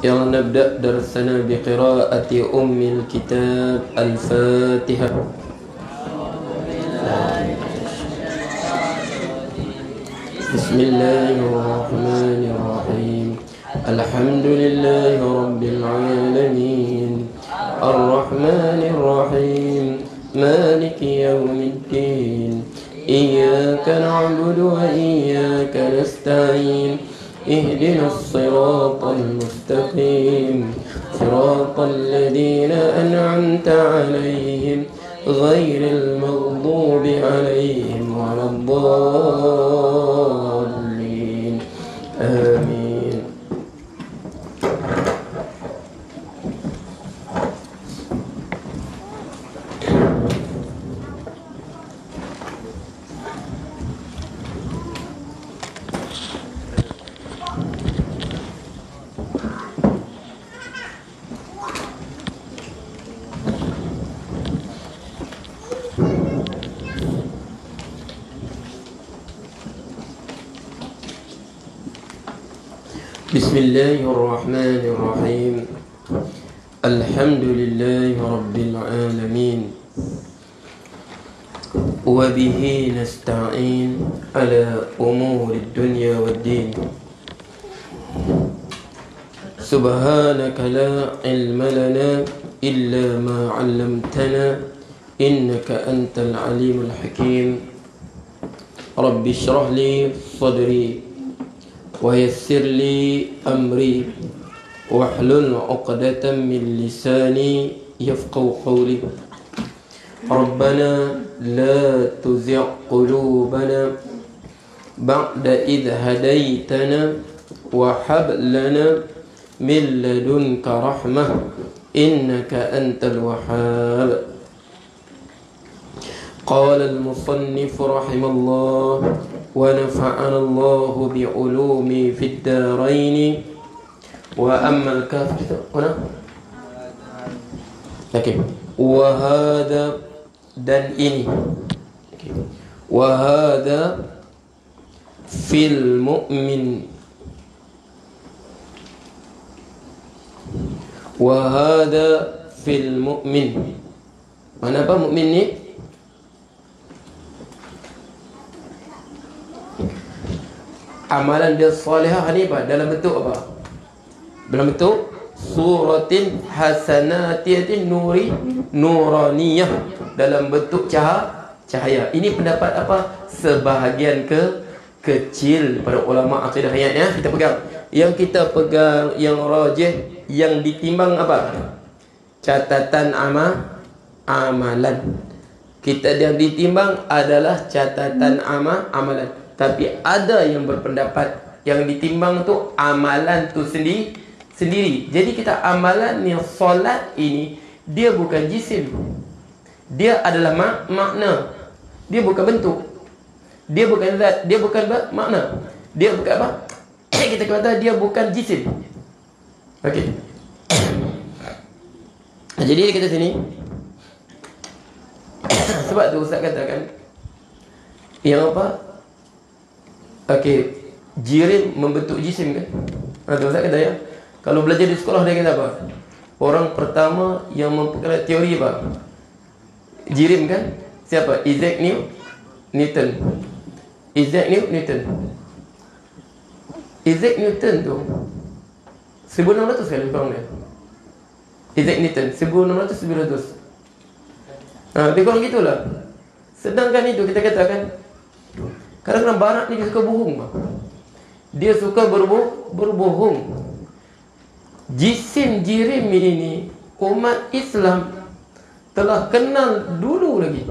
يلا نبدأ درسنا بقراءة أم الكتاب الفاتحة. بسم الله الرحمن الرحيم. الحمد لله رب العالمين الرحمن الرحيم مالك يوم الدين إياك نعبد وإياك نستعين اهدنا الصراط المستقيم صراط الذين أنعمت عليهم غير المغضوب عليهم ولا الضالين آمين. بسم الله الرحمن الرحيم الحمد لله رب العالمين وبه نستعين على أمور الدنيا والدين سبحانك لا علم لنا إلا ما علمتنا إنك أنت العليم الحكيم رب اشرح لي صدري ويسر لي أمري واحلل عقدة من لساني يفقهوا قولي ربنا لا تزغ قلوبنا بعد إذ هديتنا وهب لنا من لدنك رحمة إنك أنت الوهاب. قال المصنف رحمه الله ونفعنا الله بعلومه في الدارين. وأما الكافر هنا وهذا dan ini وهذا في المؤمن وهذا في المؤمن. Mana apa mukmin ni? Amalan dia salihah ni apa? Dalam bentuk apa? Dalam bentuk suratin hasanatiyatin nuraniyah, dalam bentuk cahaya. Ini pendapat apa? Sebahagian kecil para ulama akidah ayatnya kita pegang. Yang kita pegang yang rajih, yang ditimbang apa? Catatan amalan. Kita yang ditimbang adalah catatan amalan. Tapi ada yang berpendapat yang ditimbang tu amalan tu sendiri. Jadi kita amalan yang solat ini dia bukan jisim. Dia adalah makna. Dia bukan bentuk. Dia bukan zat, dia bukan makna. Dia bukan apa? Kita kata dia bukan jisim. Okey. Jadi kita sini sebab tu Ustaz katakan yang apa? Okey, jirim membentuk jisim kan? Tu Ustaz kata ya. Kalau belajar di sekolah dia kata apa? Orang pertama yang memperkenalkan teori apa? Jirim kan? Siapa? Isaac Newton. Isaac Newton tu 1600 kali kurang dia. Isaac Newton 1600. Lebih kurang gitulah. Sedangkan itu kita katakan kadang-kadang barat ni dia suka bohong. Dia suka berbohong. Jisim jirim ini umat Islam telah kenal dulu lagi.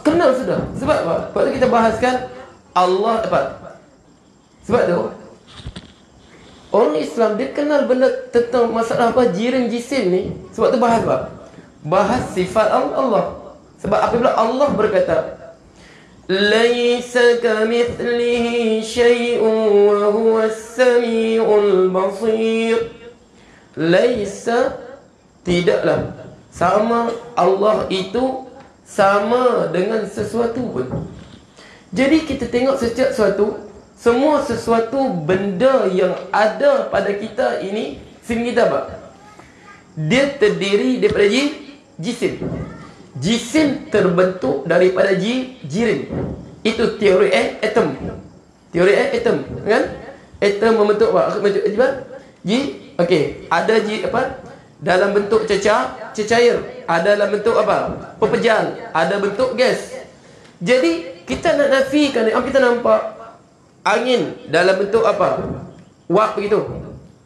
Kenal sudah. Sebab apa? Sebab tu kita bahaskan Allah apa? Sebab tu orang Islam dia kenal benda tentang masalah apa jirim jisim ni. Sebab tu bahas apa? Bahas sifat Allah. Sebab apabila Allah berkata laisa kamithlihi syai'un wa huwas samiul basir. Laisa, tidaklah sama Allah itu sama dengan sesuatu pun. Jadi kita tengok setiap sesuatu, semua sesuatu benda yang ada pada kita ini, sini kita apa? Dia terdiri daripada jisim. Jisim terbentuk daripada jirim. Itu teori atom. Teori atom, kan? Atom membentuk apa? Membentuk apa? Okey, ada apa? Dalam bentuk cecair, ada dalam bentuk apa? Pepejal, ada bentuk gas. Jadi kita nak nafikan, kita nampak angin dalam bentuk apa? Wap begitu.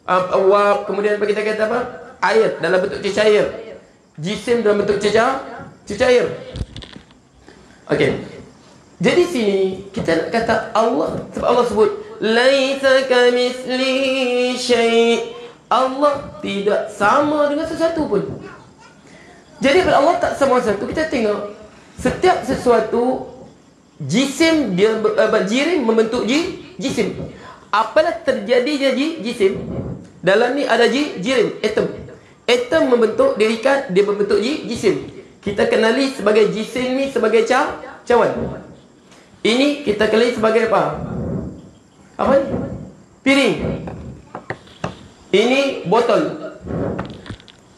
Wap, kemudian apa kita kata apa? Air dalam bentuk cecair. Jisim dalam bentuk cecair. Okey. Jadi sini kita nak kata Allah, sebab Allah sebut laisa kamitslihi syai'. Allah tidak sama dengan sesuatu pun. Jadi bila Allah tak sama sesuatu, kita tengok setiap sesuatu jisim dia jirim membentuk jisim. Apalah terjadi jisim, dalam ni ada jirim, atom. Atom membentuk dirikan, dia membentuk jisim. Kita kenali sebagai jisim ni sebagai cawan. Ini kita kenali sebagai apa? Apa ni? Piring. Ini botol.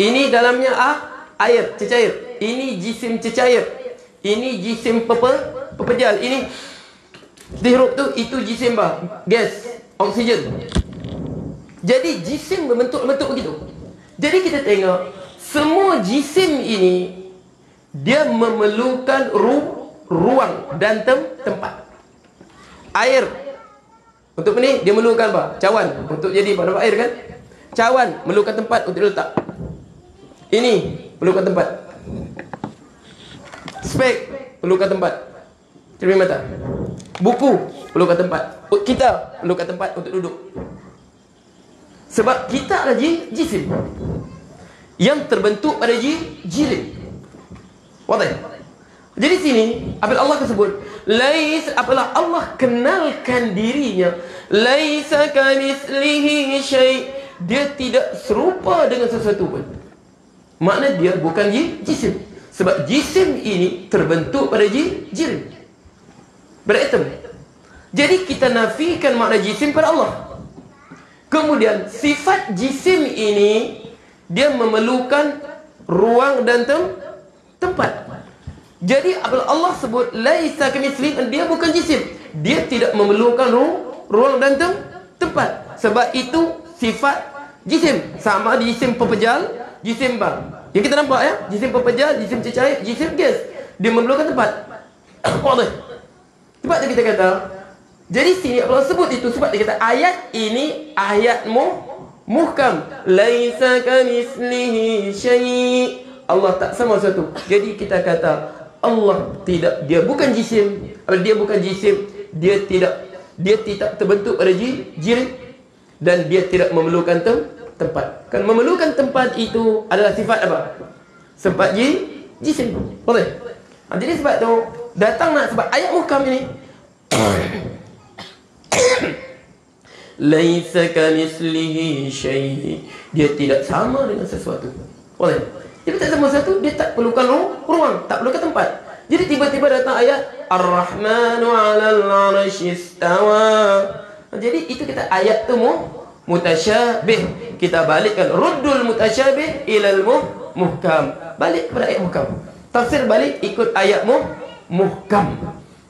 Ini dalamnya air, cecair. Ini jisim cecair. Ini jisim pepejal. Ini dihirup tu, itu jisim apa? Gas, oksigen. Jadi jisim berbentuk begitu. Jadi kita tengok semua jisim ini dia memerlukan ruang dan tempat. Air untuk ni dia memerlukan apa? Cawan untuk jadi apa? Dapat air kan? Cawan memerlukan tempat untuk letak. Ini perlukan tempat. Spek perlukan tempat. Cermin mata. Buku perlukan tempat. Kita perlukan tempat untuk duduk. Sebab kita adalah jisim yang terbentuk pada jirim. Wadah. Jadi sini apabila Allah tersebut apabila Allah kenalkan dirinya, laisa kamitslihi syai', dia tidak serupa dengan sesuatu pun. Makna dia bukan jisim. Sebab jisim ini terbentuk pada jirim, beratom. Jadi kita nafikan makna jisim pada Allah. Kemudian sifat jisim ini dia memerlukan ruang dan tempat. Jadi apabila Allah sebut laisa kamitslihi, dia bukan jisim. Dia tidak memerlukan ruang dan tempat. Sebab itu sifat jisim. Sama di jisim pepejal, jisim apa? Yang kita nampak ya, jisim pepejal, jisim cecair, jisim gas. Dia memerlukan tempat. Sebab tu kita kata, jadi sini Allah sebut itu sebab dia kata ayat ini ayat muhkam. Laisa kamitslihi syai'. Allah tak sama sesuatu. Jadi kita kata Allah tidak, dia bukan jisim. Dia bukan jisim, dia tidak terbentuk pada jirim, dan dia tidak memerlukan tempat. Kan memerlukan tempat itu adalah sifat apa? Sifat jisim. Boleh? Jadi sebab tu datang nak sebab ayat muhkam ini. Laisa kamitslihi syai'. Dia tidak sama dengan sesuatu. Boleh? Dia tak sama sesuatu, dia tak perlukan ruang, tak perlukan tempat. Jadi tiba-tiba datang ayat Ar-Rahmanu 'alal 'arsy istawa. Jadi itu kita ayat tu mutasyabih. Kita balikkan ruddul mutasyabih ilal muhkam. Balik kepada ayat muhkam. Tafsir balik ikut ayat muhkam.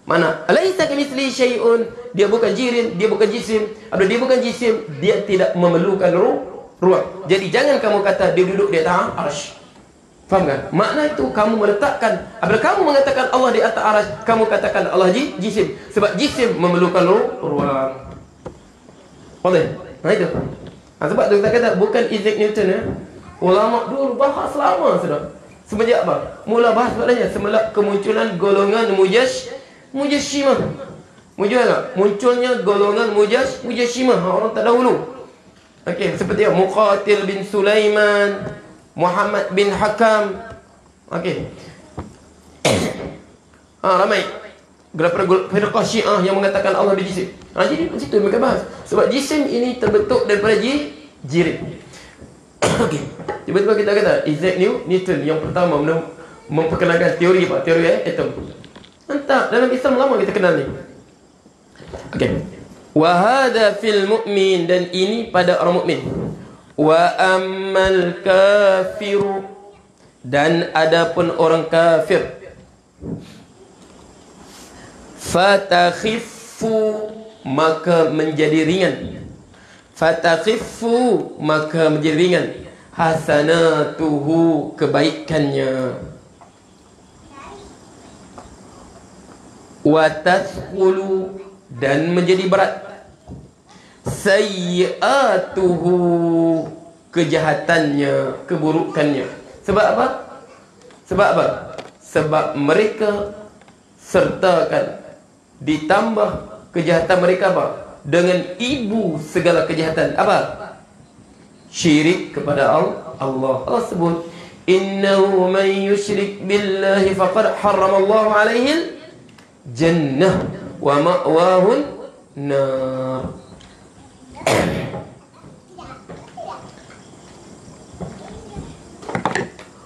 Mana? Laisa kamitslihi syai'un. Dia bukan jirim, dia bukan jisim. Apabila dia bukan jisim, dia tidak memerlukan ruang. Jadi jangan kamu kata dia duduk di atas arsy. Faham kan? Makna itu kamu meletakkan, apabila kamu mengatakan Allah di atas arsy, kamu katakan Allah jisim. Sebab jisim memerlukan ruang. Boleh? Nah itu. Sebab tu kita kata bukan Isaac Newton ya. Ulama dulu bahas lama sudah. Semenjak apa? Mula bahas sebenarnya semenjak kemunculan golongan mujasyimah. Munculnya golongan mujasyimah orang terdahulu. Okey, seperti Muqatil bin Sulaiman, Muhammad bin Hakam. Okey. Ramai firqah Syiah yang mengatakan Allah berjisim. Jadi di situ mereka bahas. Sebab jisim ini terbentuk daripada jirim. Okey. Tiba-tiba kita kata Isaac Newton yang pertama memperkenalkan teori apa? Teori atom. Entah, dalam Islam lama kita kenal ni. Okey. Wa hadha fil mu'min, dan ini pada orang mukmin. Wa ammal kafiru, dan adapun orang kafir, fatakhiffu, maka menjadi ringan. Fatakhiffu, maka menjadi ringan. Hasanatuhu, kebaikannya. Wa tasqulu, dan menjadi berat. Sayyi'atuhu, kejahatannya, keburukannya. Sebab apa? Sebab apa? Sebab mereka sertakan, ditambah kejahatan mereka apa? Dengan ibu segala kejahatan. Apa? Syirik kepada Allah. Allah sebut, innahu man yushrik billahi faqad harramallahu alaihi jannah wa ma'wahun nar.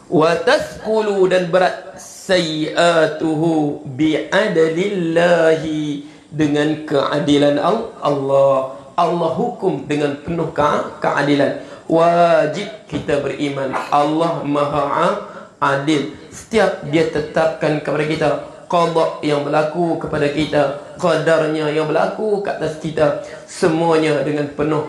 Wa tasqulu, dan berat. Sayyi'atuhu bi'adlillahi, dengan keadilan Allah. Allah hukum dengan penuh keadilan. Wajib kita beriman Allah Maha Adil. Setiap dia tetapkan kepada kita qada yang berlaku kepada kita, qadarnya yang berlaku ke atas kita, semuanya dengan penuh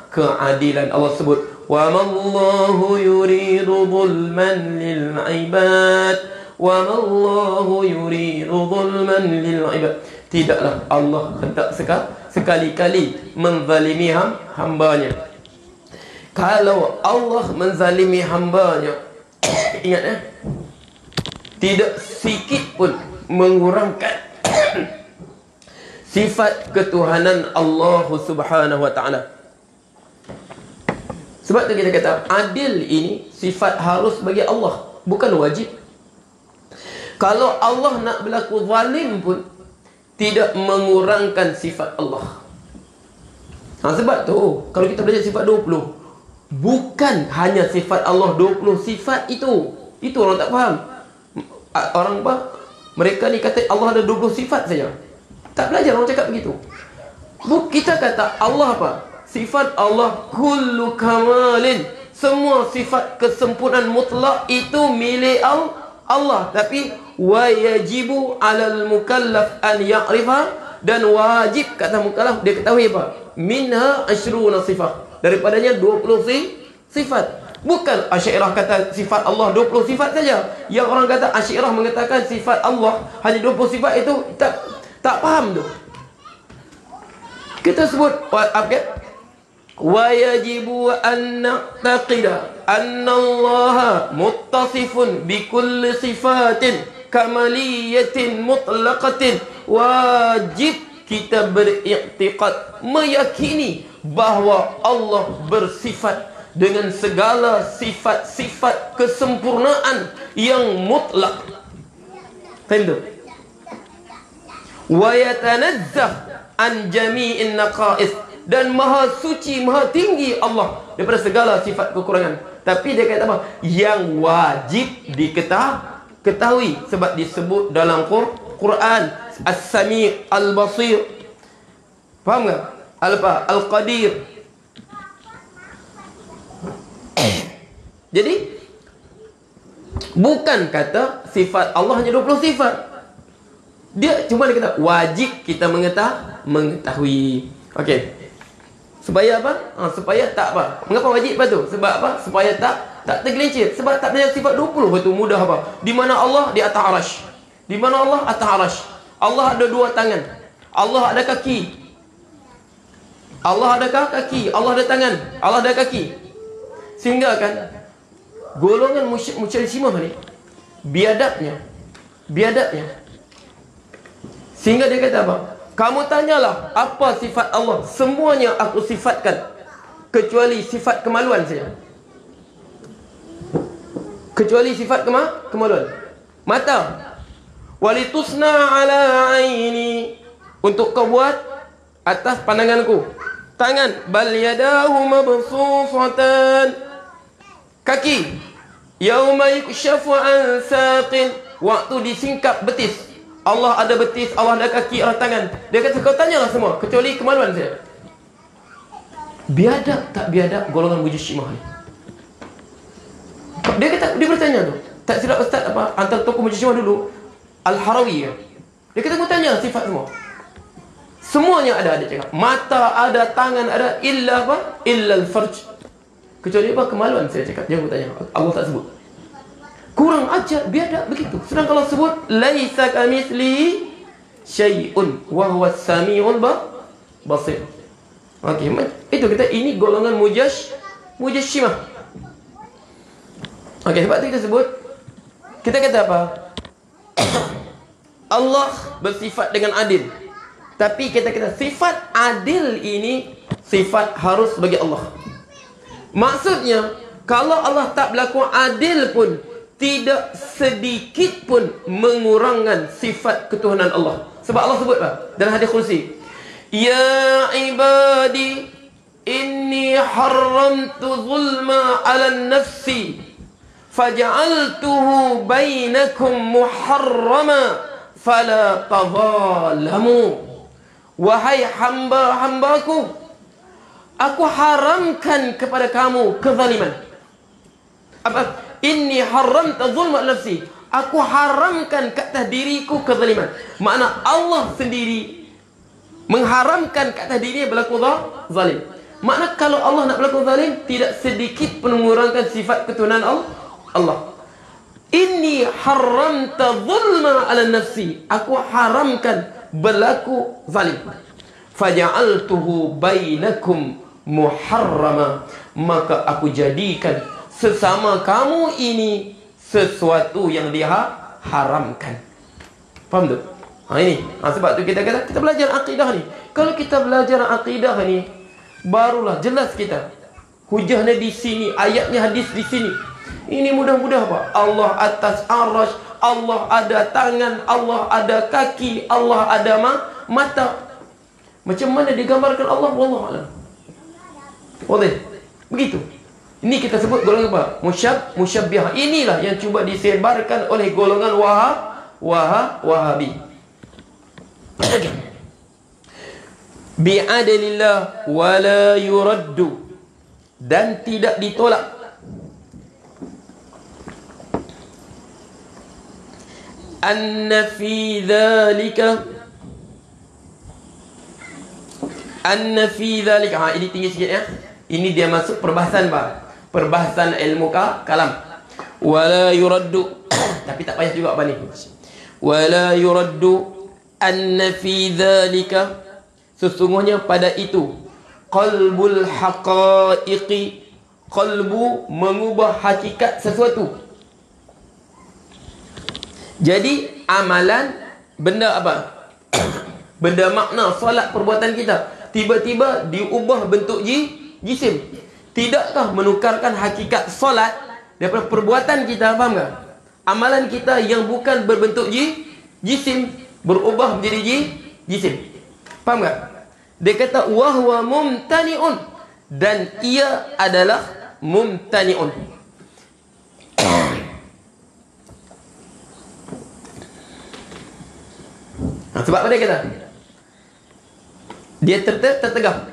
keadilan. Allah sebut, wa mallahu yuridu zulman lil ibad, wa mallahu yuridu zulman lil ibad. Tidaklah Allah hendak sekali-kali menzalimi hambanya. Kalau Allah menzalimi hambanya, ingat tidak sikit pun mengurangkan sifat ketuhanan Allah Subhanahu wa taala. Sebab tu kita kata adil ini sifat harus bagi Allah, bukan wajib. Kalau Allah nak berlaku zalim pun tidak mengurangkan sifat Allah. Sebab tu kalau kita belajar sifat 20, bukan hanya sifat Allah 20 sifat itu. Itu orang tak faham. Orang apa? Mereka ni kata Allah ada 20 sifat saja. Tak belajar orang cakap begitu. Kita kata Allah apa? Sifat Allah kullu kamalin. Semua sifat kesempurnaan mutlak itu milik Allah. Tapi wa yajibu 'alal mukallaf an ya'rifa, dan wajib kata mukallaf dia ketahui apa? Minha asyruna sifat. Daripadanya 20 sifat. Bukan Asy'ariyah kata sifat Allah 20 sifat saja. Yang orang kata Asy'ariyah mengatakan sifat Allah hanya 20 sifat, itu tak faham tu. Kita sebut apa? Wa yajibu an na'taqida anna Allah muttasifun bi kulli sifatin kamaliyatin mutlaqatin. Wajib kita beriktikad, meyakini bahawa Allah bersifat dengan segala sifat-sifat kesempurnaan yang mutlak. Faham tu? Wa yatanazzah an jami'in naqais, dan maha suci, maha tinggi Allah daripada segala sifat kekurangan. Tapi dia kata apa? Yang wajib diketahui, sebab disebut dalam Quran As-Sami' Al-Basir. Faham tak? Al-Qadir. Jadi bukan kata sifat Allah hanya 20 sifat. Dia cuma dia kata wajib kita mengetahui. Okey. Supaya apa? Supaya tak apa. Mengapa wajib apa tu? Sebab apa? Supaya tak tergelincir. Sebab tak ada sifat 20 itu mudah apa? Di mana Allah di atas arasy. Di mana Allah atas arasy. Allah ada 2 tangan. Allah ada kaki. Allah adakah kaki? Allah ada tangan. Allah ada kaki. Sehingga kan golongan musyrisimah ni biadabnya. Sehingga dia kata apa? Kamu tanyalah apa sifat Allah, semuanya aku sifatkan kecuali sifat kemaluan saja. Kecuali sifat kemaluan. Mata. Walitusna ala aini, untuk kau buat atas pandanganku. Tangan, bal yadahu mabsusatan. Kaki, yauma yukshafu an saqin, waktu disingkap betis. Allah ada betis, Allah ada kaki, Allah tangan. Dia kata, kau tanyalah semua, kecuali kemaluan saya. Biadab tak biadab golongan Mujassimah ni? Dia kata, dia bertanya tu. Tak silap ustaz apa, antara tokoh Mujassimah dulu, Al-Harawi kan? Dia kata, kau tanya sifat semua. Semuanya ada cakap. Mata ada, tangan ada, illa apa? Illa al-farj. Kecuali apa? Kemaluan saya cakap. Dia bertanya. Allah tak sebut. Kurang ajar, biadab begitu. Sedangkan Allah sebut, laisa kamitslihi syai'un wa huwas samiul basir. Okey, itu kita ini golongan Mujassimah. Okey, sebab itu kita sebut, kita kata apa? Allah bersifat dengan adil. Tapi kita kata sifat adil ini sifat harus bagi Allah. Maksudnya, kalau Allah tak berlaku adil pun, tidak sedikit pun mengurangkan sifat ketuhanan Allah. Sebab Allah sebut apa? Dalam hadis kursi, ya ibadi inni haramtu zulma ala nafsi faja'altuhu bainakum muharrama fala tazalamu. Wahai hamba-hambaku, aku haramkan kepada kamu kezaliman. Apa? Inni haramtu zulma ala nafsi. Aku haramkan ke atas diriku kezaliman. Makna Allah sendiri mengharamkan ke atas dirinya berlaku zalim. Makna kalau Allah nak berlaku zalim, tidak sedikit pun mengurangkan sifat ketuhanan Allah. Inni haramta zulma ala nafsi. Aku haramkan berlaku zalim. Faja'altuhu bainakum muharrama. Maka aku jadikan sesama kamu ini sesuatu yang dia haramkan. Faham tu? Ini. Sebab tu kita kata, kita belajar akidah ni. Kalau kita belajar akidah ni, barulah jelas kita. Hujahnya di sini, ayatnya hadis di sini. Ini mudah-mudah apa? Allah atas arasy, Allah ada tangan, Allah ada kaki, Allah ada mata. Macam mana digambarkan Allah? Wallahu a'lam. Boleh? Begitu. Ini kita sebut golongan apa? Musyabbihah. Inilah yang cuba disebarkan oleh golongan Wahabi. Bi'adilillah wala yuraddu, dan tidak ditolak. Anna fi dhalika ini tinggi sikit ya. Ini dia masuk perbahasan perbahasan ilmu kalam. Wala yuraddu tapi tak payah juga apa ni. Wala yuraddu anna fi dhalika, sesungguhnya pada itu, qalbul haqaiqi, qalbu mengubah hakikat sesuatu. Jadi amalan, benda apa? Benda makna, solat, perbuatan kita tiba-tiba diubah bentuk jisim. Tidakkah menukarkan hakikat solat daripada perbuatan kita? Faham tak? Amalan kita yang bukan berbentuk jisim berubah menjadi jisim. Faham tak? Dia kata wahwa mumtani'un, dan ia adalah mumtani'un. Sebab apa dia kata? Dia tertegah.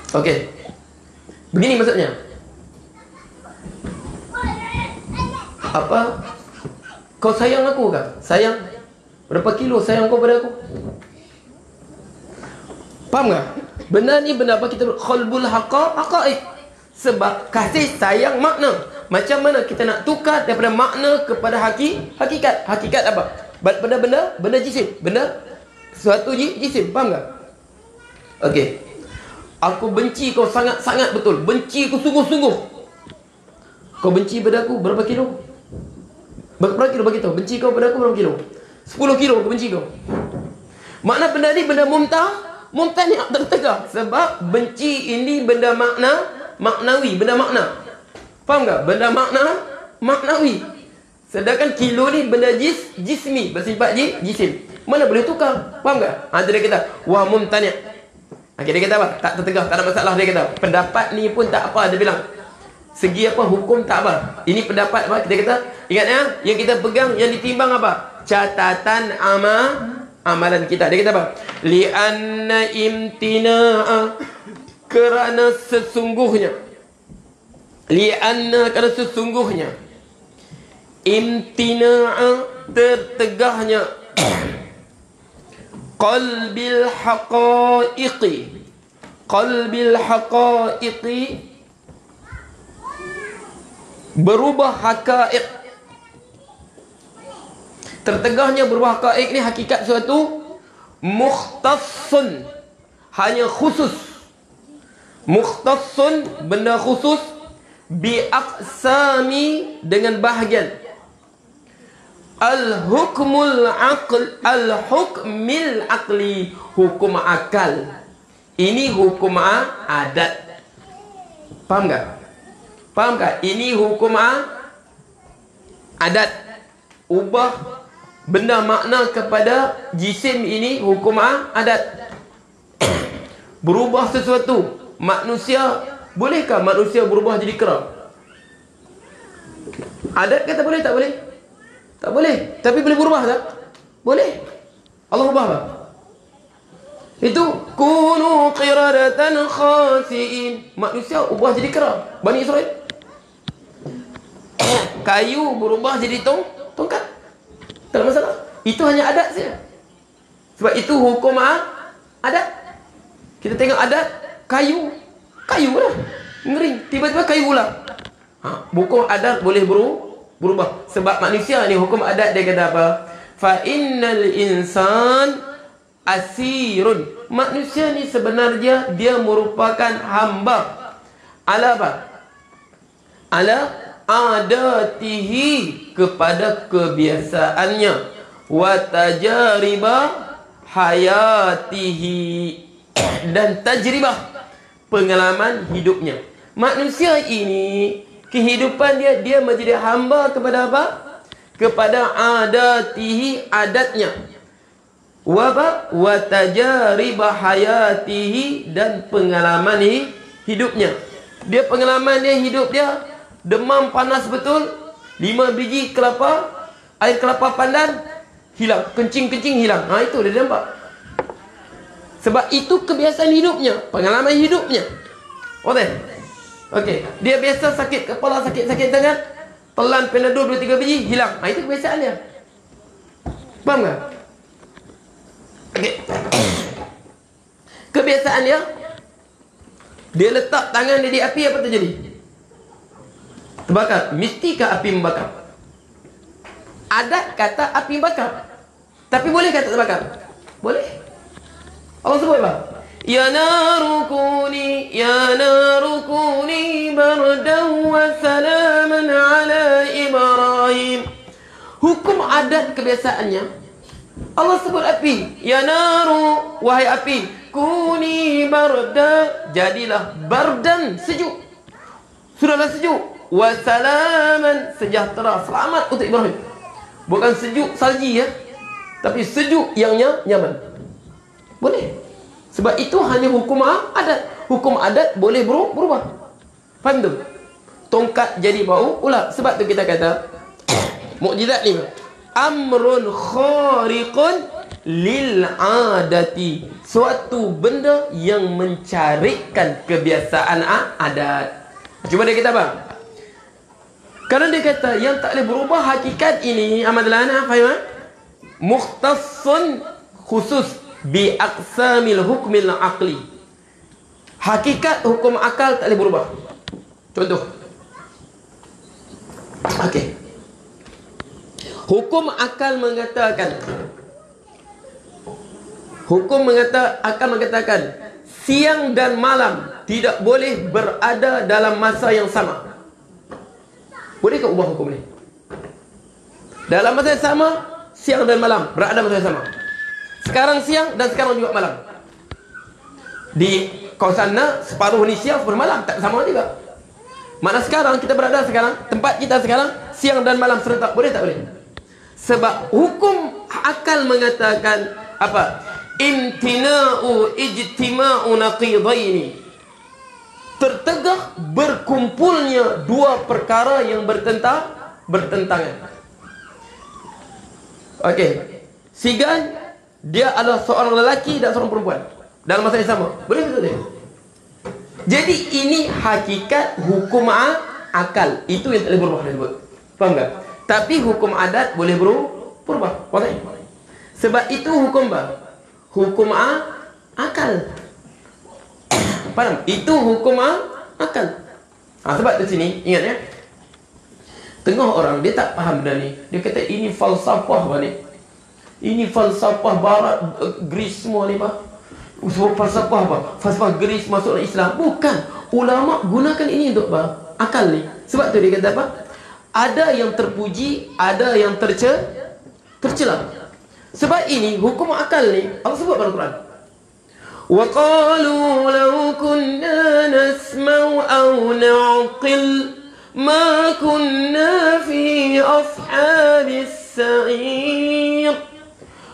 Okey. Begini maksudnya. Apa? Kau sayang aku kan? Sayang. Berapa kilo sayang kau pada aku? Faham tak? Benda ni benda apa? Kita qalbul haqaiq. Sebab kasih sayang makna. Macam mana kita nak tukar daripada makna kepada hakikat? Hakikat apa? Benda jisim. Benda sesuatu jisim. Faham tak? Okey. Aku benci kau sangat-sangat betul. Benci aku sungguh-sungguh. Kau benci pada aku berapa kilo? Berapa kilo bagi tahu? Benci kau pada aku berapa kilo? 10 kilo aku benci kau. Makna benda ni benda mumtani' tertegah. Sebab benci ini benda maknawi, benda makna. Faham tak? Benda maknawi. Sedangkan kilo ni benda jismi, bersifat jisim. Mana boleh tukar? Faham tak? Dia kata wah mumtani'. Okay, dia kata apa? Tak tertegah, tak ada masalah. Dia kata pendapat ni pun tak apa. Dia bilang segi apa, hukum tak apa. Ini pendapat apa? Kita kata, ingat ya, yang kita pegang, yang ditimbang apa? Catatan amalan kita. Dia kata apa? Li'anna imtina'a, kerana sesungguhnya. Li'anna, kerana sesungguhnya. Imtina'a, tertegahnya. Qalbil haqaiqi. Qalbil haqaiqi, berubah haqaiq. Tertegahnya berubah haqaiq ni hakikat suatu mukhtassun, hanya khusus. Mukhtassun, benda khusus. Bi aqsami, dengan bahagian. Al-hukmul aql, al-hukmil aqli, hukum akal. Ini hukum adat. Faham tak? Faham tak? Ini hukum adat. Ubah benda makna kepada jisim, ini hukum adat. Berubah sesuatu. Manusia, bolehkah manusia berubah jadi kera? Adat kata boleh tak boleh? Tak boleh. Tapi boleh berubah tak? Boleh. Allah ubah tak? Itu kunu qiradatan khasiin. Manusia ubah jadi kera. Bani Israel. Kayu berubah jadi tongkat. Tak ada masalah. Itu hanya adat saja. Sebab itu hukum adat. Kita tengok adat, kayu. Kayu lah. Ngering. Tiba-tiba kayu pula. Hukum adat boleh berubah. Sebab manusia ni, hukum adat dia kata apa? Fa innal insan asirun. Manusia ni sebenarnya dia merupakan hamba. Ala apa? Ala adatihi, kepada kebiasaannya. Wa tajriba hayatihi, dan tajribah, pengalaman hidupnya. Manusia ini, kehidupan dia menjadi hamba kepada apa? Kepada adatihi, adatnya. Wa tajriba hayatihi, dan pengalaman hidupnya. Dia pengalaman dia, hidup dia, demam panas betul, 5 biji kelapa, air kelapa pandan hilang, kencing-kencing hilang. Itu dia nampak. Sebab itu kebiasaan hidupnya, pengalaman hidupnya. Okey. Dia biasa sakit kepala, sakit tangan, telan Panadol 2-3 biji hilang. Itu kebiasaan dia. Faham tak? Okey. Kebiasaan dia, dia letak tangan dia di api, apa terjadi? Terbakar. Mestikah api membakar? Adat kata api membakar. Tapi boleh kata terbakar? Boleh. Allah sebut apa? Ya narukuni, ya narukuni bardan wa salaman ala Ibrahim. Hukum adat kebiasaannya, Allah sebut api. Ya naru, wahai api, kuni barda, jadilah bardan, sejuk. Sudahlah sejuk. Wa salaman, sejahtera, selamat untuk Ibrahim. Bukan sejuk salji ya, tapi sejuk yang nyaman. Boleh. Sebab itu hanya hukum adat. Hukum adat boleh berubah. Faham tu? Tongkat jadi bau ular. Sebab tu kita kata mukjizat ni amrun khariqun lil adati, suatu benda yang mencarikan kebiasaan adat. Cuba dia kata apa? Kerana dia kata yang tak boleh berubah hakikat ini, Ahmadullah, faham? Mukhtassun, khusus, bi aqsamil hukmil aqli. Hakikat hukum akal tak boleh berubah. Contoh. Okey. Hukum akal mengatakan, akan mengatakan siang dan malam tidak boleh berada dalam masa yang sama. Bolehkah ubah hukum ni? Dalam masa yang sama, siang dan malam berada masa yang sama. Sekarang siang dan sekarang juga malam. Di kawasan separuh ni siang, separuh malam, tak sama juga. Mana sekarang kita berada sekarang, tempat kita sekarang siang dan malam serentak, boleh tak boleh? Sebab hukum akal mengatakan apa? imtina'u ijtima'u naqidaini, tertegah berkumpulnya dua perkara yang bertentangan. Okey, Sigan dia adalah seorang lelaki dan seorang perempuan dalam masa yang sama. Boleh betul dia? Jadi ini hakikat hukum akal. Itu yang tak boleh berubah disebut. Faham tak? Tapi hukum adat boleh berubah. Faham? Sebab itu hukum apa? Hukum akal. Faham? Itu hukum akal. Sebab di sini ingat ya. Tengah orang dia tak faham benda ni. Dia kata ini falsafah apa ni? Ini falsafah barat, Greece semua ni apa? Falsafah apa? Falsafah Greece masuk dalam Islam. Bukan. Ulama gunakan ini untuk apa? Akal ni. Sebab tu dia kata apa? Ada yang terpuji, ada yang tercela. Sebab ini hukum akal ni Allah sebut dalam Quran. Wa qalu law kunna nasma'u aw na'qil ma kunna fi ashabis sa'ir.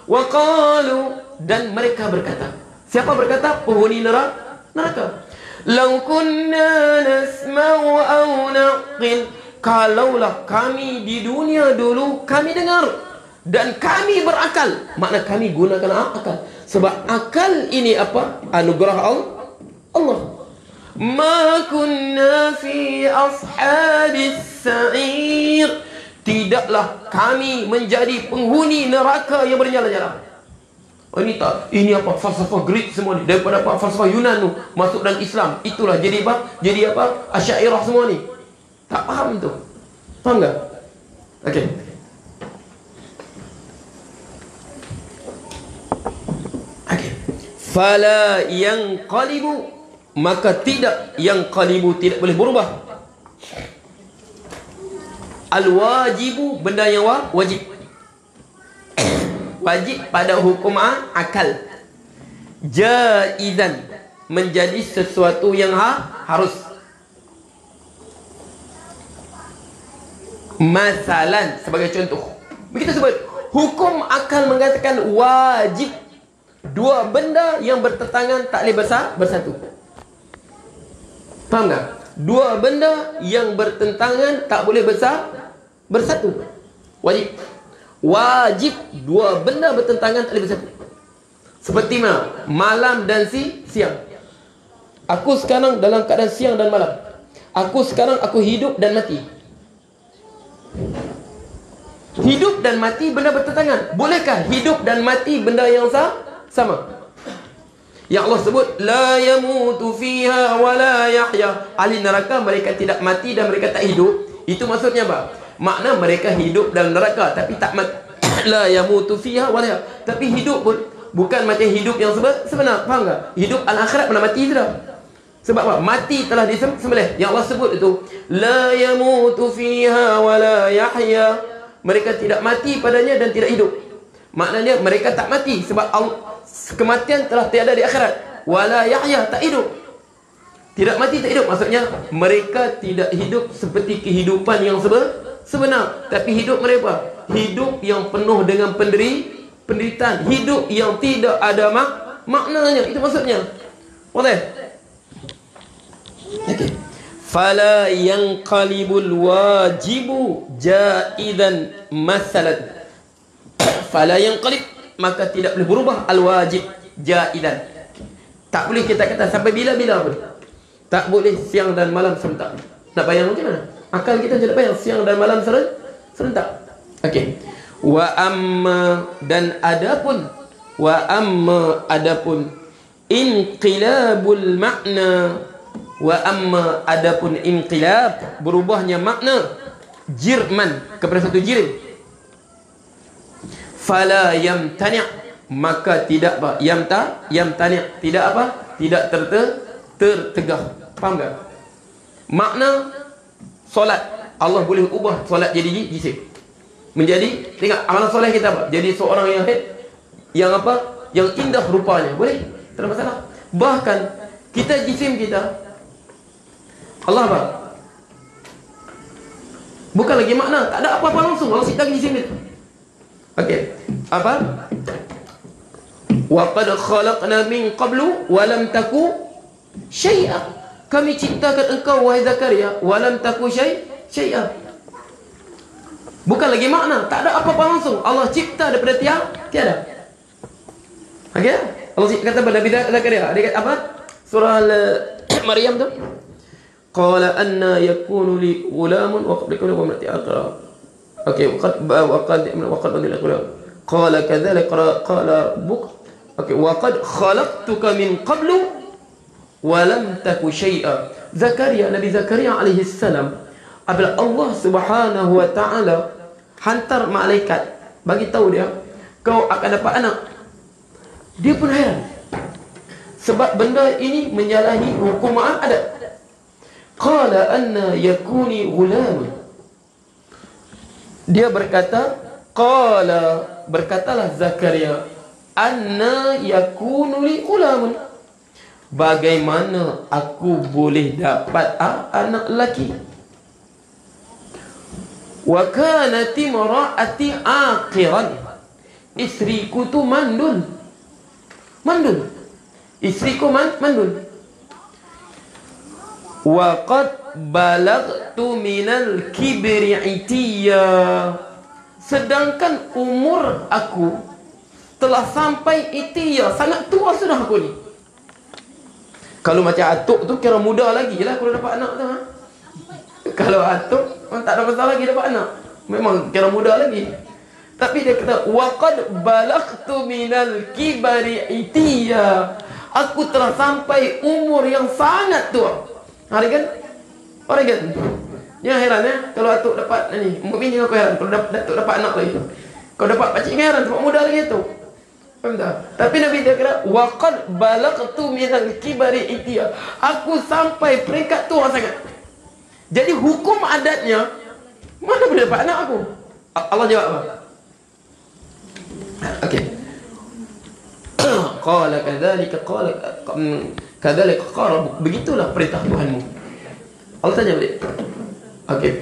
Wa qalu, dan mereka berkata. Siapa berkata? Penghuni neraka. Law kunna nasma'u aw na'qil, kalaulah kami di dunia dulu kami dengar dan kami berakal, makna kami gunakan akal. Sebab akal ini apa? Anugerah Allah. Ma kunna fi ashabis sa'ir, tidaklah kami menjadi penghuni neraka yang bernyala-nyala. Oh, ini tak, ini apa? Falsafah Greek semua ni, daripada apa? Falsafah Yunan tu masuk dalam Islam. Itulah jadi apa? Jadi apa? Asy'ariyah semua ni. Tak faham tu. Faham tak? Okey. Fala yanqalibu, maka tidak, yanqalibu tidak boleh berubah. Al-wajibu, benda yang wajib. Wajib pada hukum akal. Jaizan, menjadi sesuatu yang harus. Masalan, sebagai contoh, begitu sebut hukum akal mengatakan wajib. Dua benda yang bertentangan tak boleh bersatu. Faham tak? Dua benda yang bertentangan tak boleh bersatu. Wajib dua benda bertentangan tak boleh bersatu. Seperti mana? Malam dan siang. Aku sekarang dalam keadaan siang dan malam. Aku sekarang aku hidup dan mati. Hidup dan mati benda bertentangan. Bolehkah hidup dan mati benda yang sama? Yang Allah sebut la yamutu fiha wa la yahya. Ahli neraka mereka tidak mati dan mereka tak hidup. Itu maksudnya apa? Makna mereka hidup dalam neraka tapi tak mati. La yamutu fiha wa la yahya. Tapi hidup pun bukan macam hidup yang sebenar. Faham tak? Hidup al-akhirat pernah mati sudah. Sebab apa? Mati telah disembelih. Yang Allah sebut itu la yamutu fiha wa la yahya. Mereka tidak mati padanya dan tidak hidup. Maknanya mereka tak mati sebab kematian telah tiada di akhirat. Wala yahya, tak hidup. Tidak mati, tak hidup. Maksudnya mereka tidak hidup seperti kehidupan yang sebenar. Tapi hidup mereka hidup yang penuh dengan penderitaan. Hidup yang tidak ada maknanya. Itu maksudnya. Boleh? Okey. Fala yanqalibul wajibu jaidan masalan. Fala yanqalib, maka tidak boleh berubah al-wajib jaidan. Tak boleh kita kata sampai bila-bila pun. Tak boleh siang dan malam serentak. Nak bayang macam mana? Akal kita tidak bayang siang dan malam serentak. Okey. Wa amma, dan adapun, wa amma adapun inqilabul makna, wa amma adapun inqilab, berubahnya makna, jirman kepada satu jirim. Fala yamtani', maka tidak apa? Yamtani', tidak apa? Tidak tertegah. Faham tak? Makna solat, Allah boleh ubah solat jadi jisim. Menjadi, tengok amalan solat kita apa? Jadi seorang yang apa? Yang indah rupanya. Boleh? Tak ada masalah. Bahkan kita jisim kita Allah apa? Bukan lagi makna, tak ada apa-apa langsung. Allah ciptakan jisim itu. Okey. Apa? Wa qad khalaqna min qablu wa lam taku syai'a. Kami ciptakan engkau wahai Zakaria wa lam taku syai'a. Bukan lagi makna, tak ada apa-apa langsung. Allah cipta daripada tiada. Okey? Allah kata pada Nabi Zakaria, dia kata apa? Surah Maryam tu. Qala anna yakunu li ghulamun wa qad yakunu imrati aqra. Okey, waqad badil aqra. Qala kadzalika qala rabbuk. Okey, wa qad khalaqtuka min qablu wa lam taku syai'a. Zakaria, Nabi Zakaria alaihi salam, apabila Allah Subhanahu wa taala hantar malaikat bagi tahu dia kau akan dapat anak, dia pun heran. Sebab benda ini menyalahi hukum adat. Qala anna yakuni ghulam. Dia berkatalah Zakaria, anna yakunu li ghulam. Bagaimana aku boleh dapat anak lelaki? Wa kanat imraati aqiran. Isteriku tu mandul. Isteriku mandul. Wa qad balagtu minal kibri itiya. Sedangkan umur aku telah sampai itiya, sangat tua sudah aku ni. Kalau macam atuk tu kira muda lagi lah kalau dapat anak tu. Kalau atuk tak ada masalah lagi dapat anak, memang kira muda lagi. Tapi dia kata wa qad balagtu minal kibri itiya. Aku telah sampai umur yang sangat tua. Hari kan? Orang kan? Yang heran ya, kalau atuk dapat ni, mukmin aku heran kalau atuk dapat anak lagi. Kalau dapat pakcik heran sebab muda lagi tu. Faham tak? Tapi Nabi dia kata wa qad balagtu minal kibari itiya. Aku sampai peringkat tua sangat. Jadi hukum adatnya mana boleh dapat anak aku? Allah jawab apa? Okey. Qala kadzalika qala begitulah perintah Tuhanmu. Allah tanya balik. Okey.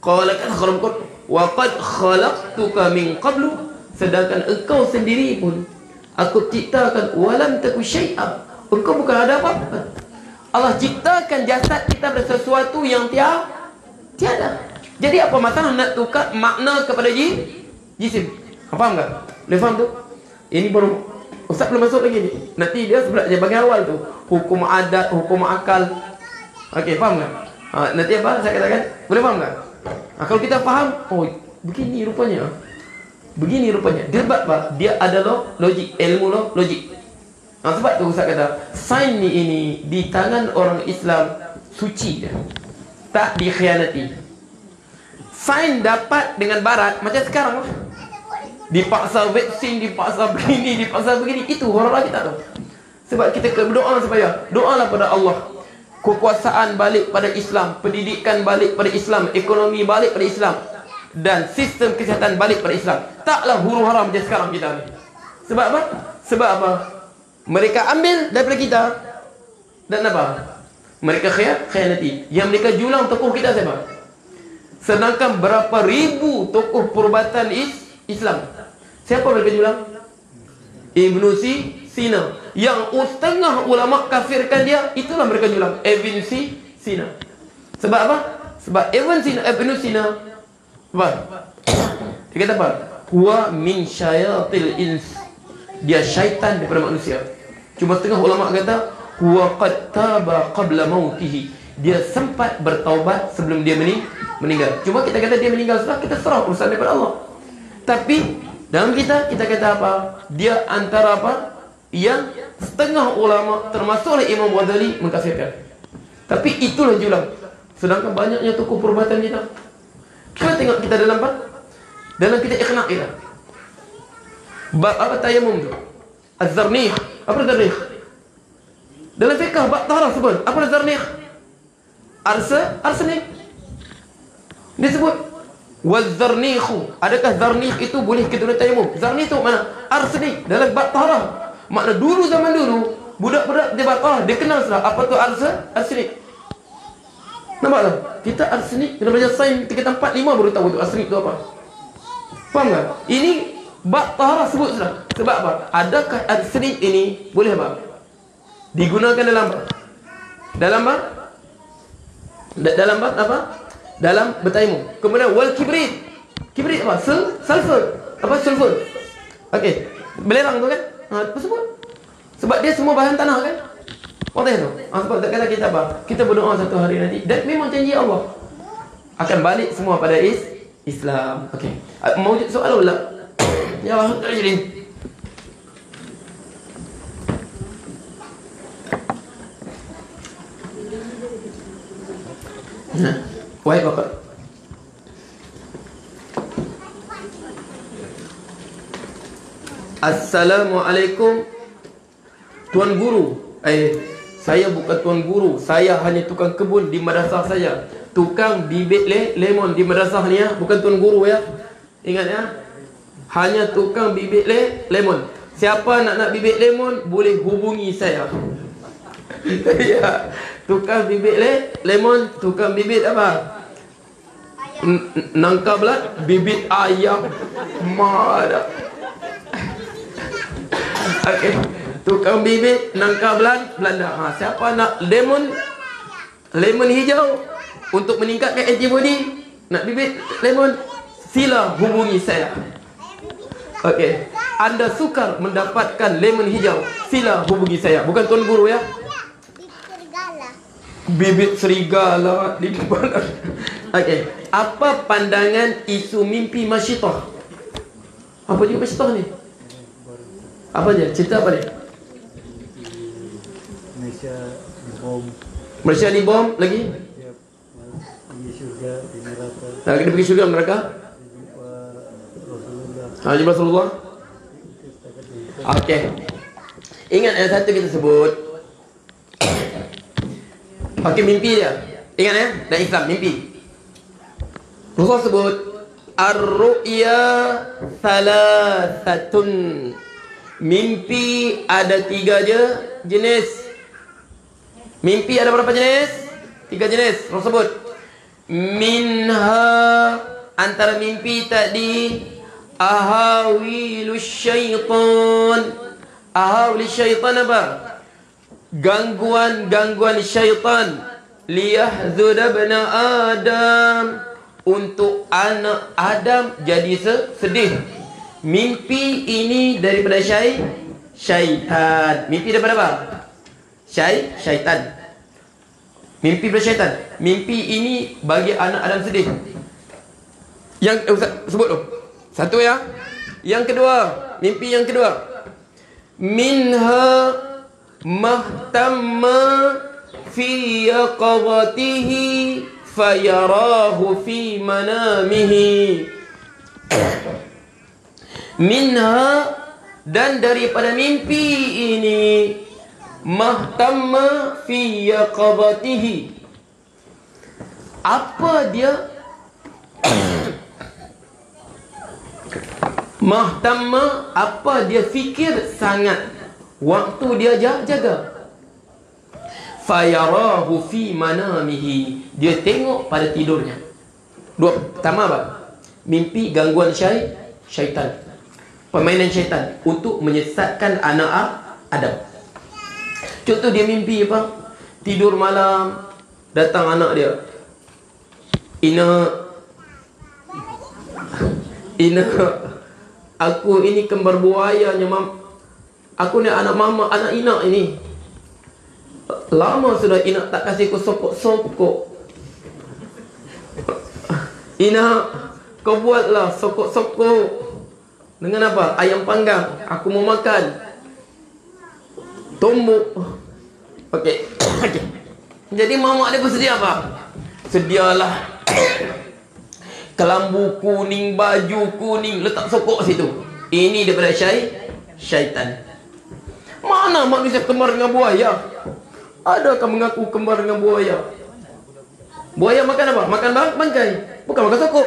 Qala kadzalika wa qad khalaqtuka min qablu. Sedangkan engkau sendiri pun aku ciptakan walam taku syai'a. Engkau bukan ada apa-apa. Allah ciptakan jasad kita pada sesuatu yang tiada. Jadi apa masalah nak tukar makna kepada jisim? Faham tak? Boleh faham tu? Ini baru Ustaz belum masuk lagi ni. Nanti dia sebenarnya bagian awal tu, hukum adat, hukum akal. Okey, faham tak? Nanti apa saya katakan? Boleh faham tak? Kalau kita faham, oh begini rupanya. Begini rupanya. Dia sebab apa? Dia adalah logik, ilmu logik. Sebab tu Ustaz kata, sains ni ini di tangan orang Islam suci dia. Tak dikhianati. Sains dapat dengan barat macam sekarang lah. Dipaksa vaksin, dipaksa begini, dipaksa begini. Itu horor kita tu. Sebab kita berdoa supaya doalah pada Allah. Kekuasaan balik pada Islam, pendidikan balik pada Islam, ekonomi balik pada Islam, dan sistem kesihatan balik pada Islam. Taklah huru hara macam sekarang kita ni. Sebab apa? Sebab apa? Mereka ambil daripada kita. Dan apa? Mereka khianati. Yang mereka julang tokoh kita siapa? Sedangkan berapa ribu tokoh perubatan Islam, siapa mereka julang? Ibn Sina. Yang setengah ulama kafirkan dia, itulah mereka julang Ibn Sina. Sebab apa? Sebab Ibn Sina apa? Dia kata apa? Huwa min syayatil ins. Dia syaitan daripada manusia. Cuma setengah ulama kata huwa qad taba qabla mautihi. Dia sempat bertaubat sebelum dia meninggal. Cuma kita kata dia meninggal setelah, kita serah urusan daripada Allah. Tapi dalam kita kata apa? Dia antara apa? Yang setengah ulama termasuklah Imam Ghazali mengkafirkan. Tapi itulah julang. Sedangkan banyaknya tokoh perubatan kita. Kita tengok kita dalam apa? Dalam kita ikhna' kita. Bab apa tayamum tu? Az-zarnih. Apa zarnih? Dalam fiqh bab taharah sebut. Apa zarnih? Arsenik. Dia sebut waz-zarnikhu. Adakah zarnih itu boleh kita guna tayamum? Zarnih tu mana? Arsenik. Dalam bab taharah. Makna dulu zaman dulu budak-budak dia bab taharah, dia kenal sudah apa tu arsenik. Nampak tak? Kita arsenik, kita belajar sains tingkatan 4, 5 baru tahu tu arsenik tu apa. Faham tak? Ini Bab taharah sebut sudah. Sebab apa? Adakah al-sri ini boleh apa? Digunakan dalam apa? Dalam apa? Dalam apa? Dalam bertaimum. Kemudian wal kibrit. Kibrit apa? Sulfur. Apa sulfur? Okey. Belerang tu kan? Apa sebut? Sebab dia semua bahan tanah kan? Wadah tu. Sebab tak kata kita apa? Kita berdoa satu hari nanti. Dan memang janji Allah akan balik semua pada Islam. Okey. Mau soal pula? Ya Allah, jadi. Wahai Bapak. Assalamualaikum Tuan Guru. Saya bukan Tuan Guru. Saya hanya tukang kebun di madrasah saya. Tukang bibit lemon di madrasah ni ya. Bukan Tuan Guru ya. Ingat ya. Hanya tukang bibit lemon. Siapa nak bibit lemon boleh hubungi saya. Ya. Tukang bibit lemon, tukang bibit apa? Nangka belat, bibit ayam. Mana? Okey. Tukang bibit nangka Belanda. Siapa nak lemon hijau untuk meningkatkan antibody, nak bibit lemon, sila hubungi saya. Okey. Anda sukar mendapatkan lemon hijau, sila hubungi saya. Bukan Tuan Guru ya. Bibit serigala di depan. Okey. Apa pandangan isu mimpi masyitah? Apa dia masyitah ni? Apa dia? Cerita apa dia? Malaysia dibom lagi? Pergi syurga, di neraka. Kita pergi syurga neraka? Jumpa Rasulullah. Okey. Ingat yang satu kita sebut. Okey, mimpi dia. Ingat ya, dan Islam mimpi. Rasul sebut ar-ru'ya thalathatun. Mimpi ada 3 jenis. Mimpi ada berapa jenis? 3 jenis. Rasul sebut minha, antara mimpi tadi, ahawilus syaitan. Ahawilus syaitan apa? Gangguan syaitan. Liyahzud ibn Adam, untuk anak Adam jadi sedih. Mimpi ini daripada syaitan. Mimpi daripada apa? Syaitan. Mimpi daripada syaitan. Mimpi ini bagi anak Adam sedih. Yang sebut tu. Satu ya. Yang kedua, mimpi yang kedua. Minha mahtamma fi yaqadatihi fayarahu fi manamihi. Minha, dan daripada mimpi ini, mahtamma fi yaqadatihi. Apa dia? Mahtamma, apa dia fikir sangat waktu dia jaga. Fayarahu fi manamihi, dia tengok pada tidurnya. Dua, pertama apa? Mimpi gangguan syaitan, permainan syaitan untuk menyesatkan anak Adam. Contoh dia mimpi apa? Tidur malam, datang anak dia. Ina, aku ini kembar buayanya, aku ni anak mama, anak Ina ini. Lama sudah Ina tak kasih aku sokok-sokok. Ina, kau buatlah sokok-sokok. Dengan apa? Ayam panggang. Aku mau makan. Tumbuk. Okey. Jadi mamak dia bersedia apa? Sedialah kelambu kuning, baju kuning, letak sokok situ. Ini daripada syaitan. Mana manusia kembar dengan buaya? Adakah mengaku kembar dengan buaya? Buaya makan apa? Makan bangkai, bukan makan sokok.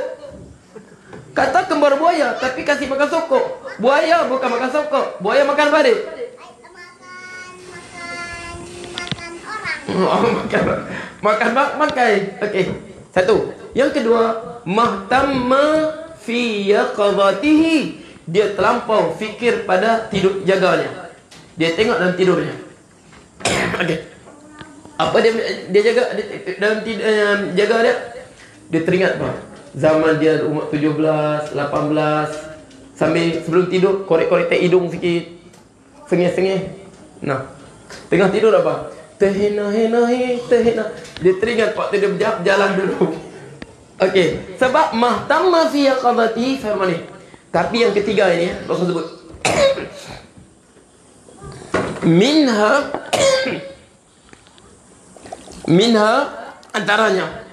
Kata kembar buaya, tapi kasih makan sokok. Buaya bukan makan sokok. Buaya makan apa dia? Makan bangkai. Okey. Satu. Yang kedua, mahtamma fi yaqadatihi. dia terlampau fikir pada tidur jaganya. Dia tengok dalam tidurnya. Okey. Apa dia jaga dalam jaga dia? Dia teringat apa? Zaman dia umur 17, 18, sambil sebelum tidur korek-korek tak hidung sikit. Sengih-sengih. Nah, tengah tidur apa? Tehina. Dia teringat waktu dia berjalan dulu. Okey, sebab mahtamma fi qadati famani. Tapi yang ketiga ini Rasul sebut minha antaranya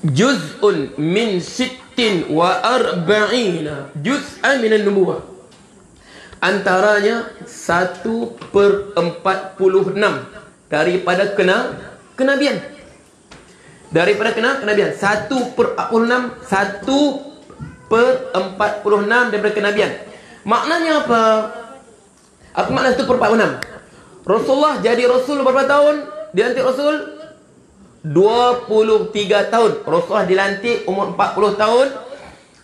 juz'un min 46 juz'an min an-nubuwah. Antaranya 1/46 daripada kenabian. Daripada kenabian 1/46 daripada kenabian. Maknanya apa? Apa makna 1/46? Rasulullah jadi Rasul berapa tahun? Dilantik Rasul 23 tahun. Rasulullah dilantik umur 40 tahun,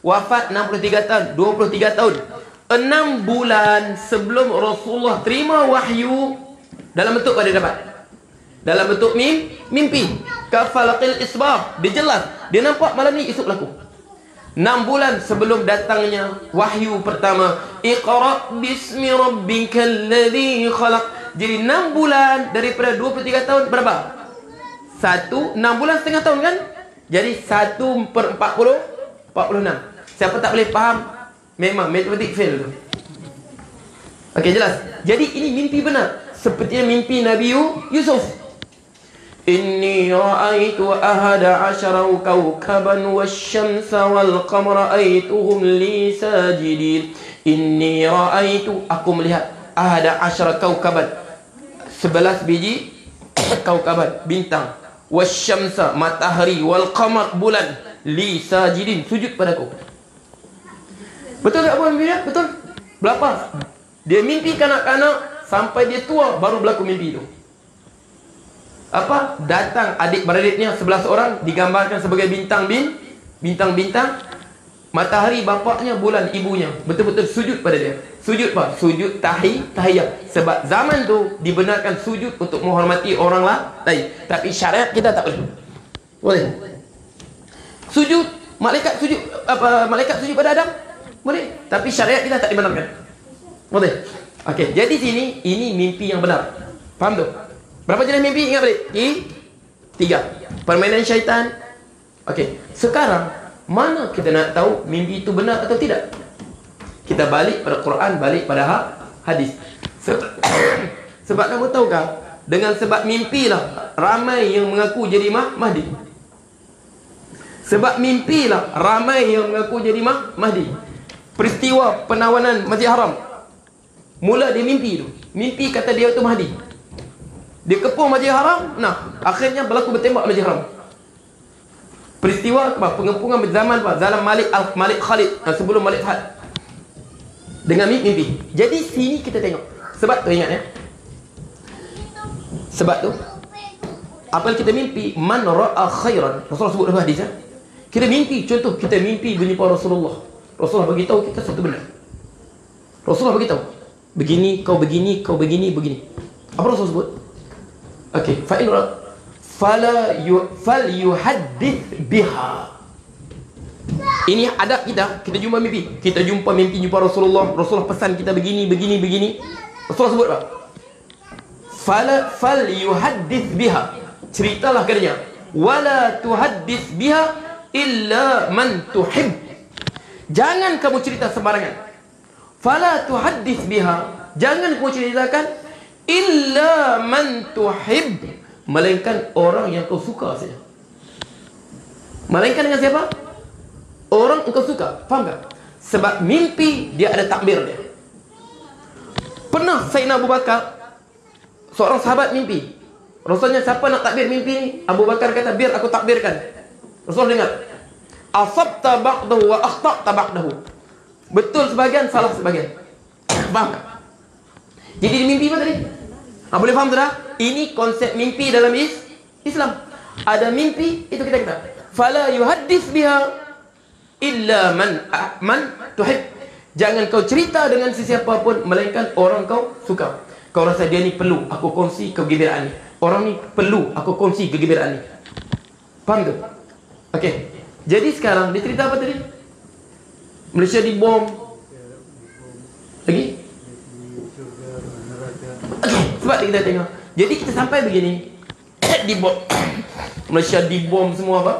wafat 63 tahun, 23 tahun. 6 bulan sebelum Rasulullah terima wahyu dalam bentuk apa dia dapat? Dalam bentuk mimpi. Kafalaqil isbah. Dia jelas, dia nampak malam ni esok berlaku. 6 bulan sebelum datangnya wahyu pertama, Iqra bismi rabbikal ladzi khalaq. Jadi 6 bulan daripada 23 tahun berapa? 6 bulan setengah tahun kan? Jadi 1/46. Siapa tak boleh faham, memang matematik fail tu. Okey, jelas. Jadi ini mimpi benar, seperti mimpi Nabi Yusuf. Inni ra'aitu ahada 'ashara kawkaban wasyamsa wal qamara aituhum li sajidin. Inni ra'aitu, aku melihat, ahada 'ashara kawkaban, 11 biji kawkaban, bintang, wasyamsa, matahari, wal qamar, bulan, li sajidin, sujud padaku. Betul tak apa mimpi dia? Betul. Berapa? Dia mimpi kanak-kanak sampai dia tua baru berlaku mimpi itu. Apa? Datang adik-beradiknya 11 orang digambarkan sebagai bintang-bintang. Matahari bapaknya, bulan ibunya. Betul-betul sujud pada dia. Sujud apa? Sujud tahiyat. Sebab zaman tu dibenarkan sujud untuk menghormati orang lain. Tapi syariat kita tak boleh. Boleh. Sujud, malaikat sujud pada Adam? Boleh. Tapi syariat kita tak dibenarkan. Boleh. Okey, jadi sini ini mimpi yang benar. Faham tu? Berapa jenis mimpi? Ingat balik. 3. Permainan syaitan. Okey, sekarang mana kita nak tahu mimpi itu benar atau tidak? Kita balik pada Quran, balik pada hadis. Sebab kamu tahukah, dengan sebab mimpilah ramai yang mengaku jadi Mahdi. Sebab mimpilah ramai yang mengaku jadi Mahdi. Peristiwa penawanan Masjid Haram, mula dia mimpi tu. Mimpi kata dia itu Mahdi. Dia kepung Masjid Haram, akhirnya berlaku bertembak Masjid Haram. Peristiwa apa? Pengepungan zaman Malik Khalid, sebelum Malik Fahd. Dengan mimpi. Jadi sini kita tengok. Sebab tu ingat ya. Sebab tu apabila kita mimpi, man ra'a khairan, Rasulullah sebut dalam hadis ya. Kita mimpi, contoh kita mimpi berjumpa Rasulullah. Rasulullah beritahu kita satu benda. Rasulullah beritahu, begini, kau begini, kau begini, begini. Apa Rasulullah sebut? Okey, falyuhaddith biha. Ini adab kita jumpa mimpi. Kita jumpa Rasulullah. Rasulullah pesan kita begini. Rasulullah sebut apa? Falyuhaddith biha. Ceritalah katanya. Wala tuhaddith biha illa man tuhib. Jangan kamu cerita sembarangan. Fala tuhaddith biha. Jangan kamu ceritakan illa man tuhib, melainkan orang yang kau suka saja. Melainkan dengan siapa? Orang yang kau suka. Faham tak? Sebab mimpi dia ada takbir dia. Pernah Sayyidina Abu Bakar, seorang sahabat mimpi. Rasulnya, siapa nak takbir mimpi ni? Abu Bakar kata, biar aku takbirkan. Rasul dengar, asabta ba'dahu wa akhta'ta ba'dahu. Betul sebagian, salah sebagian. Faham tak? Jadi di mimpi apa tadi? Boleh faham tak? Ini konsep mimpi dalam Islam. Ada mimpi, itu kita kata fala yuhaddits biha illa man tuhib. Jangan kau cerita dengan sesiapa pun melainkan orang kau suka. Kau rasa dia ni perlu aku kongsi kegembiraan ni. Orang ni perlu aku kongsi kegembiraan ni. Faham ke? Okey. Jadi sekarang dia cerita apa tadi? Malaysia dibom. Lagi? Okey, sebab kita tengok. Jadi kita sampai begini. Dibom. Malaysia dibom semua apa?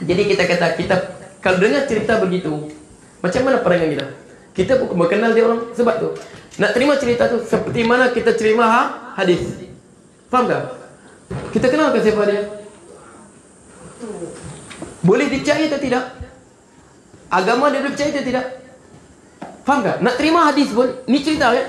Jadi kita kata kita kalau dengar cerita begitu, macam mana perangai kita? Kita pun kenal dia orang sebab tu. Nak terima cerita tu seperti mana kita terima hadis. Faham tak? Kita kenal ke siapa dia? Boleh dipercayai atau tidak? Agama dia boleh percaya atau tidak? Faham tak? Nak terima hadis pun, ni cerita kan?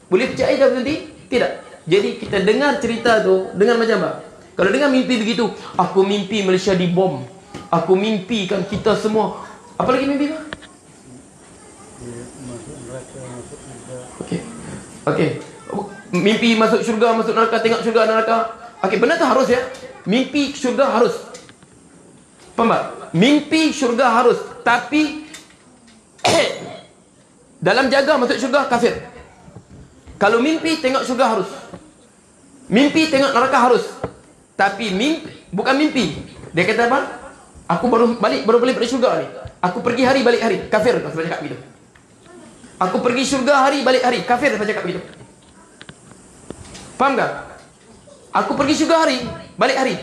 Boleh percaya atau tidak? Jadi kita dengar cerita tu dengan macam apa? Kalau dengar mimpi begitu, aku mimpi Malaysia dibom. Aku mimpikan kita semua. Apa lagi mimpi apa? Okey. Okey. Mimpi masuk syurga, masuk neraka, tengok syurga neraka. Okey, benda tu harus ya. Mimpi syurga harus. Faham tak? Mimpi syurga harus. Tapi dalam jaga masuk syurga kafir. Kalau mimpi tengok syurga harus. Mimpi tengok neraka harus. Tapi mimpi bukan mimpi. Dia kata apa? Aku baru balik pada syurga ni. Aku pergi hari balik hari. Kafir sebab cakap begitu. Aku pergi syurga hari balik hari. Kafir sebab cakap begitu. Faham tak? Aku pergi syurga hari balik hari.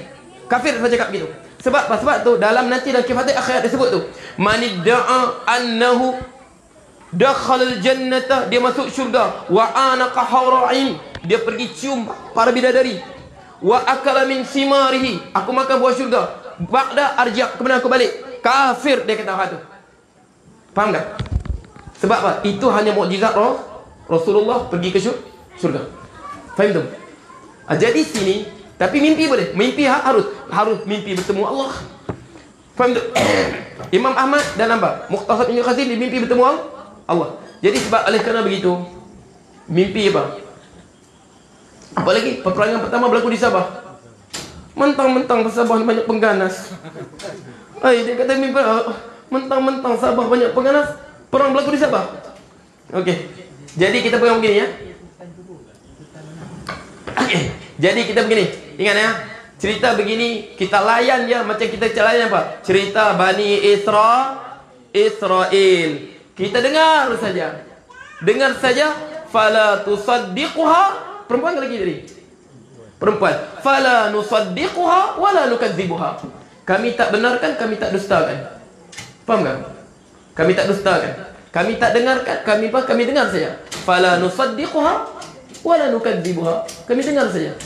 Kafir sebab cakap begitu. Sebab apa? Sebab tu dalam nanti dalam kifatul akhirat disebut tu. Man idda'a annahu dakhala al-jannata, dia masuk syurga, wa anaqa hawra'in, dia pergi cium para bidadari, wa akala min simarihi, aku makan buah syurga, ba'da arja', kemudian aku balik. Kafir dia kata hal tu. Faham tak? Sebab apa? Itu hanya mukjizat Rasulullah pergi ke syurga. Faham tu? Jadi sini, tapi mimpi boleh. Mimpi harus mimpi bertemu Allah. Faham tu? Imam Ahmad dan apa? Mukhtasar Ibn Khazin dia mimpi bertemu Allah. Jadi sebab oleh kerana begitu, mimpi apa? Apa lagi? Peperangan pertama berlaku di Sabah. Mentang-mentang Sabah banyak pengganas. Dia kata mimpi mentang-mentang Sabah banyak pengganas, perang berlaku di Sabah. Okey. Jadi kita pegang begini ya. Okey. Jadi kita begini. Ingat ya. Cerita begini kita layan dia macam kita layan apa? Cerita Bani Israel. Kita dengar saja. Dengar saja. Fala tusaddiquha. Perempuan ke lagi tadi? Perempuan. Fala nusaddiquha wala nukadzibuha. Kami tak benarkan, kami tak dustakan. Faham tak? Kami tak dustakan. Kami tak dengarkan, kami dengar saja. Fala nusaddiquha wala nukadzibuha. Kami dengar saja.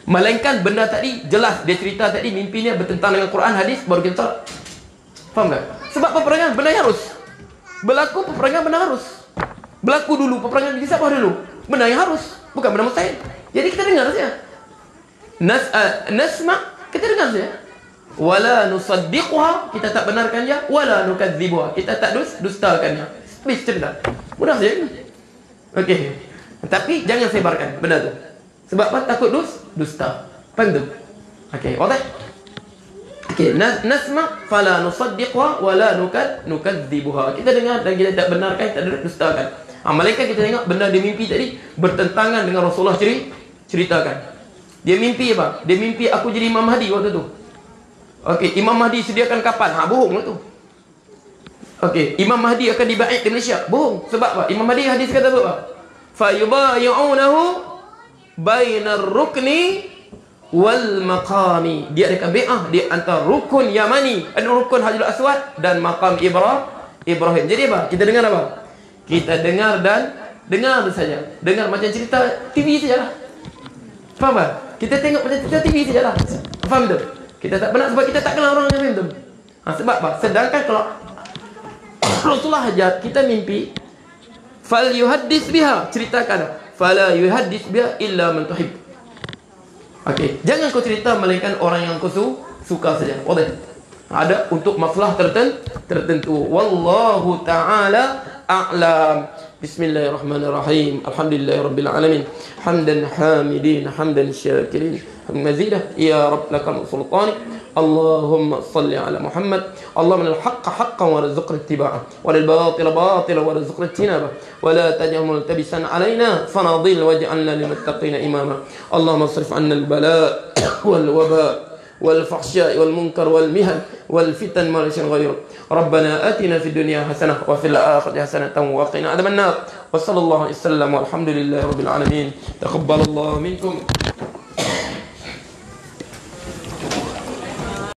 Melainkan benda tadi jelas dia cerita tadi mimpinya bertentang dengan Quran hadis baru kita faham tak? Sebab peperangan benda yang harus berlaku, peperangan benda harus berlaku dulu, peperangan di Sabah dulu benda yang harus, bukan benda mustahil. Jadi kita dengar saja. Nasma, kita dengar saja. Wala nusaddiquha, kita tak benarkan dia, wala nukadzibuha, kita tak dustakannya. Habis cerita. Mudah saja. Okey. Tapi jangan sebarkan benda tu. Sebab apa? Takut dusta. Faham tu? Okey, wadah? Okey, nasma fala nusaddiqha wala nukadzibuha. Kita dengar dan kita tak benarkan, tak dustakan. Malaikat kita tengok benda dia mimpi tadi bertentangan dengan Rasulullah ceritakan. Dia mimpi apa? Dia mimpi aku jadi Imam Mahdi waktu tu. Okey, Imam Mahdi sediakan kapal. Bohong lah tu. Okey, Imam Mahdi akan dibaik di Malaysia. Bohong. Sebab apa? Imam Mahdi hadis kata apa? Fa yubayyi'unahu bainar rukni wal maqami. Dia ada bai'ah di antara rukun Yamani, rukun Hajarul Aswad dan maqam Ibrahim. Jadi apa? Kita dengar apa? Kita dengar dan dengar saja. Dengar macam cerita TV sajalah. Faham tak? Kita tengok macam cerita TV sajalah. Faham tu? Kita tak benar sebab kita tak kenal orang macam tu. Sebab apa? Sedangkan kalau Rasulullah ajar kita mimpi, fal yuhaddis biha, ceritakan. Fala yuhaddis biha illa man tuhib. Okey, jangan kau cerita melainkan orang yang kau suka saja. Okey. Ada untuk masalah tertentu. Wallahu ta'ala a'lam. Bismillahirrahmanirrahim. Alhamdulillahirabbil alamin. Hamdan hamidin, hamdan syakirin, mazidah ya rabb lakal sultani. اللهم صل على محمد. اللهم الحق حقا وارزقنا اتباعه والباطل باطلا وارزقنا اجتنابه ولا تجعل ملتبسا علينا فنضل واجعلنا للمتقين إماما. اللهم اصرف عنا البلاء والوباء والفحشاء والمنكر والمهن والفتن ما ليس غيره. ربنا آتنا في الدنيا حسنة وفي الآخرة حسنة وقنا عذاب النار. وصلى الله عليه وسلم والحمد لله رب العالمين. تقبل الله منكم.